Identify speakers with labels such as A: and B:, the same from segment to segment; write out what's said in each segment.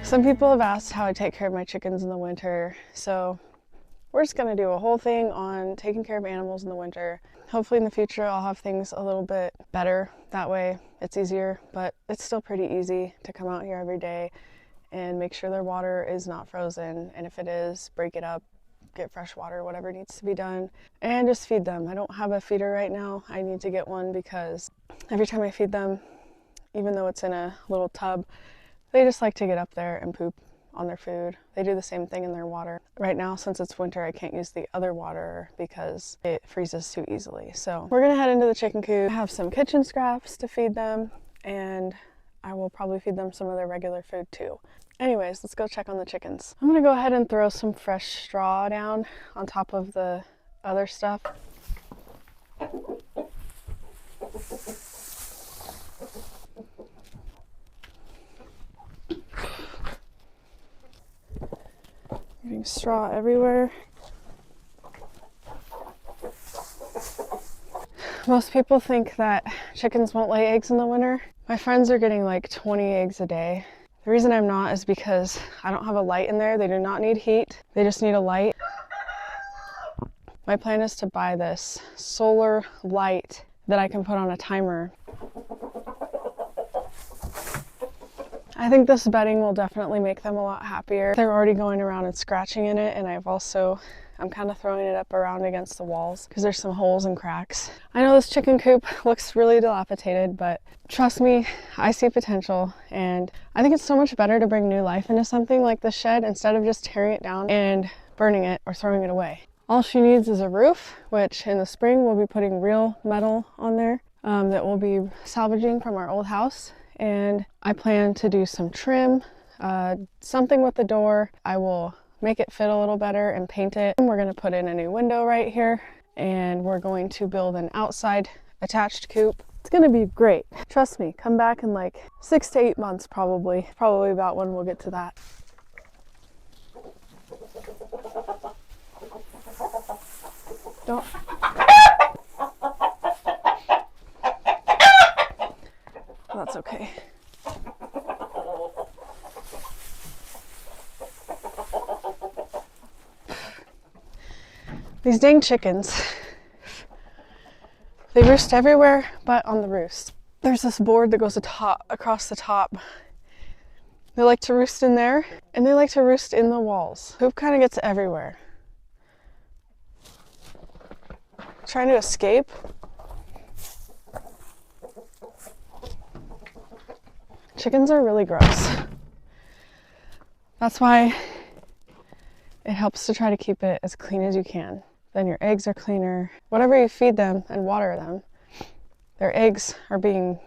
A: Some people have asked how I take care of my chickens in the winter, so we're just gonna do a whole thing on taking care of animals in the winter. Hopefully in the future I'll have things a little bit better. That way it's easier, but it's still pretty easy to come out here every day and make sure their water is not frozen. And if it is, break it up, get fresh water, whatever needs to be done, and just feed them. I don't have a feeder right now. I need to get one because every time I feed them, even though it's in a little tub, they just like to get up there and poop on their food. They do the same thing in their water. Right now, since it's winter, I can't use the other water because it freezes too easily. So we're gonna head into the chicken coop. I have some kitchen scraps to feed them, and I will probably feed them some of their regular food too. Anyways, let's go check on the chickens. I'm gonna go ahead and throw some fresh straw down on top of the other stuff. Getting straw everywhere. Most people think that chickens won't lay eggs in the winter. My friends are getting like 20 eggs a day. The reason I'm not is because I don't have a light in there. They do not need heat. They just need a light. My plan is to buy this solar light that I can put on a timer. I think this bedding will definitely make them a lot happier. They're already going around and scratching in it, and I'm kind of throwing it up around against the walls because there's some holes and cracks. I know this chicken coop looks really dilapidated, but trust me, I see potential, and I think it's so much better to bring new life into something like this shed instead of just tearing it down and burning it or throwing it away. All she needs is a roof, which in the spring we'll be putting real metal on there that we'll be salvaging from our old house. And I plan to do some trim, something with the door. I will make it fit a little better and paint it. And we're going to put in a new window right here, and we're going to build an outside attached coop. It's going to be great. Trust me, come back in like 6 to 8 months probably about when we'll get to that. Don't. That's okay. These dang chickens. They roost everywhere but on the roost. There's this board that goes across the top. They like to roost in there, and they like to roost in the walls. Poop kind of gets everywhere. Trying to escape. Chickens are really gross. That's why it helps to try to keep it as clean as you can. Then your eggs are cleaner. Whatever you feed them and water them, their eggs are being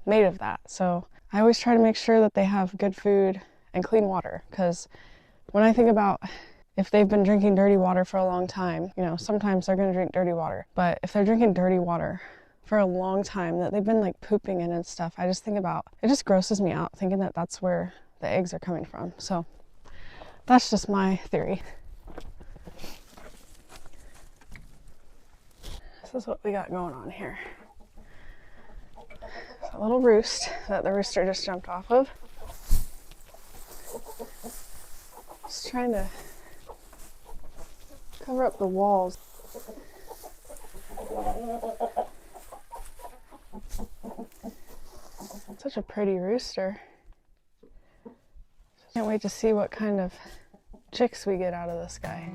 A: made of that. So I always try to make sure that they have good food and clean water, because when I think about if they've been drinking dirty water for a long time, you know, sometimes they're going to drink dirty water. But if they're drinking dirty water for a long time that they've been like pooping in and stuff, I just think about, it just grosses me out thinking that that's where the eggs are coming from. So that's just my theory. This is what we got going on here. It's a little roost that the rooster just jumped off of. Just trying to cover up the walls. Such a pretty rooster. Can't wait to see what kind of chicks we get out of this guy.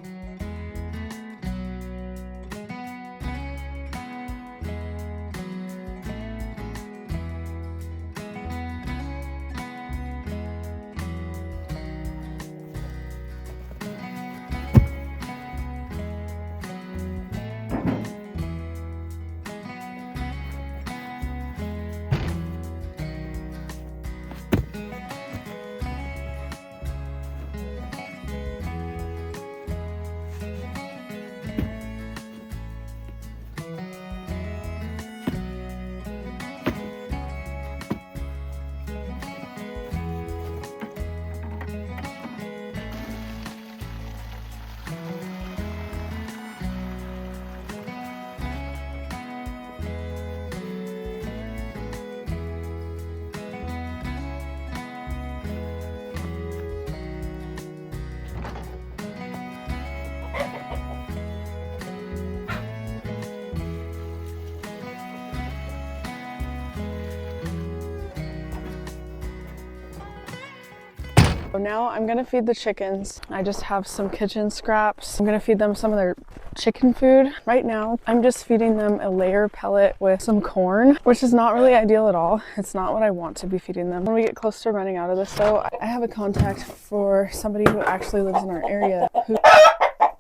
A: So now I'm gonna feed the chickens. I just have some kitchen scraps. I'm gonna feed them some of their chicken food. Right now, I'm just feeding them a layer pellet with some corn, which is not really ideal at all. It's not what I want to be feeding them. When we get close to running out of this though, I have a contact for somebody who actually lives in our area who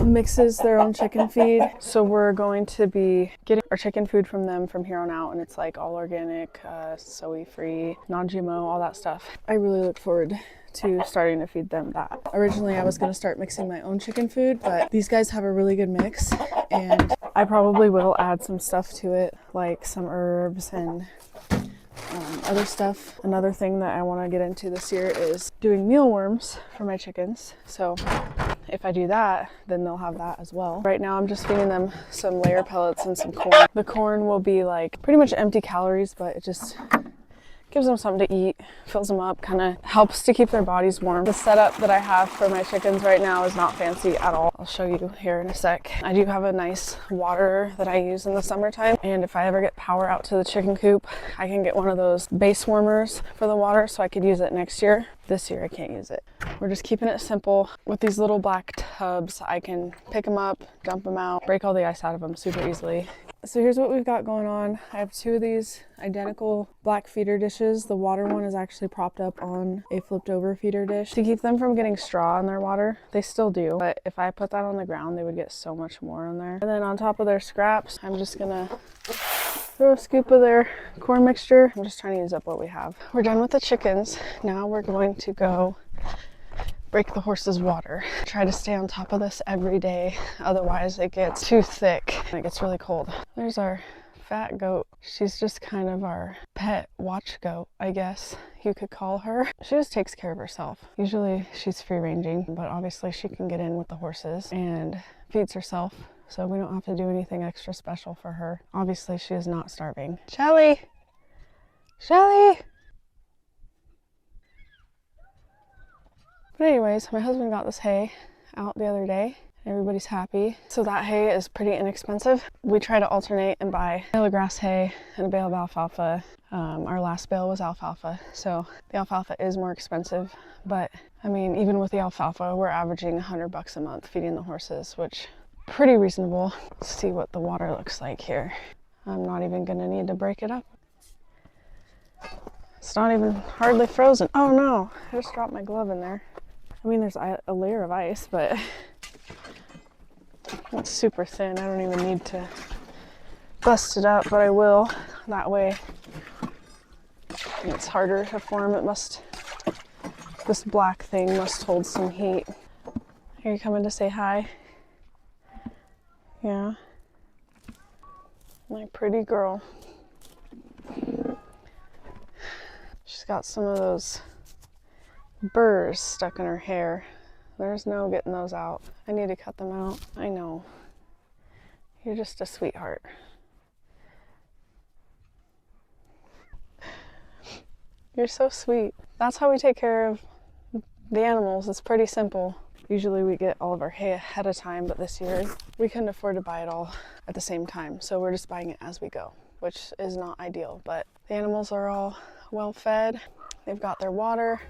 A: mixes their own chicken feed. So we're going to be getting our chicken food from them from here on out, and it's like all organic, soy free, non-GMO, all that stuff. I really look forward to starting to feed them that. Originally I was going to start mixing my own chicken food, but these guys have a really good mix, and I probably will add some stuff to it, like some herbs and other stuff. Another thing that I want to get into this year is doing mealworms for my chickens. So if I do that, then they'll have that as well. Right now I'm just feeding them some layer pellets and some corn. The corn will be like pretty much empty calories, but it just gives them something to eat, fills them up, kind of helps to keep their bodies warm. The setup that I have for my chickens right now is not fancy at all. I'll show you here in a sec. I do have a nice water that I use in the summertime, and if I ever get power out to the chicken coop, I can get one of those base warmers for the water so I could use it next year. This year I can't use it. We're just keeping it simple. With these little black tubs, I can pick them up, dump them out, break all the ice out of them super easily. So here's what we've got going on. I have two of these identical black feeder dishes. The water one is actually propped up on a flipped over feeder dish to keep them from getting straw in their water. They still do, but if I put that on the ground, they would get so much more on there. And then on top of their scraps, I'm just gonna throw a scoop of their corn mixture. I'm just trying to use up what we have. We're done with the chickens. Now we're going to go break the horses' water. Try to stay on top of this every day, otherwise it gets too thick and it gets really cold. There's our fat goat. She's just kind of our pet watch goat, I guess you could call her. She just takes care of herself. Usually she's free ranging, but obviously she can get in with the horses and feeds herself, so we don't have to do anything extra special for her. Obviously she is not starving. Shelly! Shelly! But anyways, my husband got this hay out the other day. Everybody's happy. So that hay is pretty inexpensive. We try to alternate and buy a bale of grass hay and a bale of alfalfa. Our last bale was alfalfa, so the alfalfa is more expensive. But I mean, even with the alfalfa, we're averaging $100 a month feeding the horses, which pretty reasonable. Let's see what the water looks like here. I'm not even gonna need to break it up. It's not even hardly frozen. Oh no, I just dropped my glove in there. I mean, there's a layer of ice, but it's super thin. I don't even need to bust it up, but I will. That way it's harder to form. This black thing must hold some heat. Are you coming to say hi? Yeah. My pretty girl. She's got some of those burrs stuck in her hair. There's no getting those out. I need to cut them out. I know. You're just a sweetheart. You're so sweet. That's how we take care of the animals. It's pretty simple. Usually we get all of our hay ahead of time, but this year we couldn't afford to buy it all at the same time. So we're just buying it as we go, which is not ideal, but the animals are all well fed. They've got their water.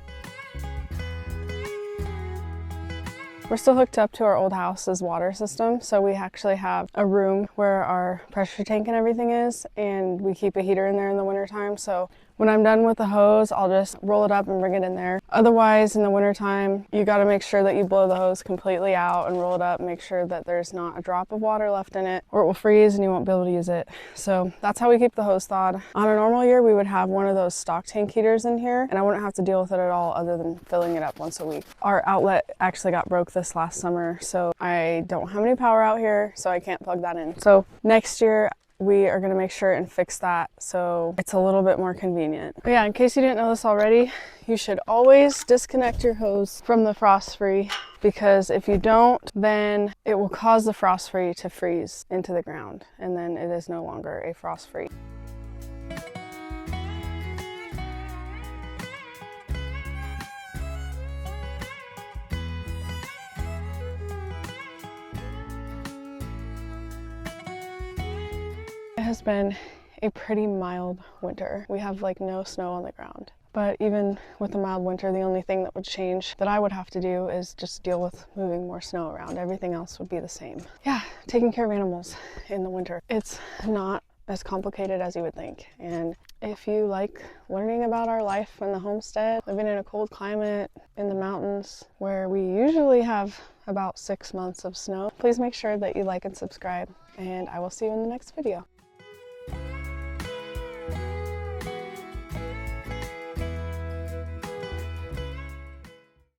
A: We're still hooked up to our old house's water system, so we actually have a room where our pressure tank and everything is, and we keep a heater in there in the wintertime. So when I'm done with the hose, I'll just roll it up and bring it in there. Otherwise, in the wintertime, you gotta make sure that you blow the hose completely out and roll it up, make sure that there's not a drop of water left in it, or it will freeze and you won't be able to use it. So that's how we keep the hose thawed. On a normal year, we would have one of those stock tank heaters in here, and I wouldn't have to deal with it at all other than filling it up once a week. Our outlet actually got broke this last summer, so I don't have any power out here, so I can't plug that in. So next year, we are going to make sure and fix that so it's a little bit more convenient. But yeah, in case you didn't know this already, you should always disconnect your hose from the frost free, because if you don't, then it will cause the frost free to freeze into the ground, and then it is no longer a frost free. It has been a pretty mild winter. We have like no snow on the ground. But even with a mild winter, the only thing that would change that I would have to do is just deal with moving more snow around. Everything else would be the same. Yeah, taking care of animals in the winter. It's not as complicated as you would think. And if you like learning about our life in the homestead, living in a cold climate in the mountains where we usually have about 6 months of snow, please make sure that you like and subscribe, and I will see you in the next video.